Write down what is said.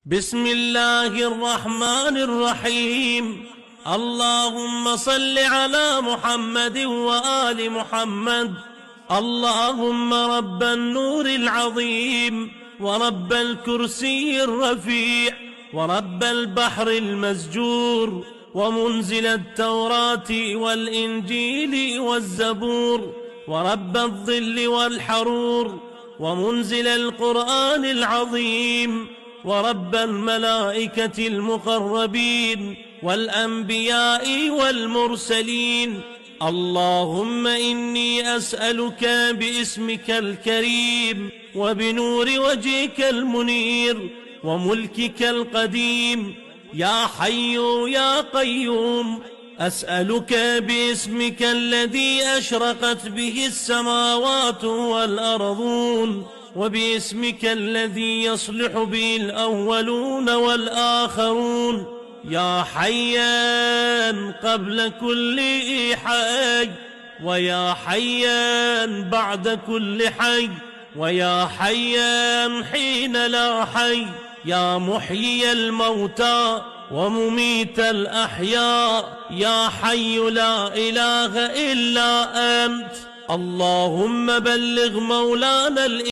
بسم الله الرحمن الرحيم. اللهم صل على محمد وآل محمد. اللهم رب النور العظيم ورب الكرسي الرفيع ورب البحر المسجور ومنزل التوراة والإنجيل والزبور ورب الظل والحرور ومنزل القرآن العظيم ورب الملائكة المقربين والأنبياء والمرسلين. اللهم إني أسألك باسمك الكريم وبنور وجهك المنير وملكك القديم يا حي يا قيوم، أسألك باسمك الذي أشرقت به السماوات والأرضون، وباسمك الذي يصلح به الأولون والآخرون، يا حيان قبل كل حي، ويا حيان بعد كل حي، ويا حيان حين لا حي، يا محيي الموتى ومميت الأحياء، يا حي لا إله إلا أنت. اللهم بلغ مولانا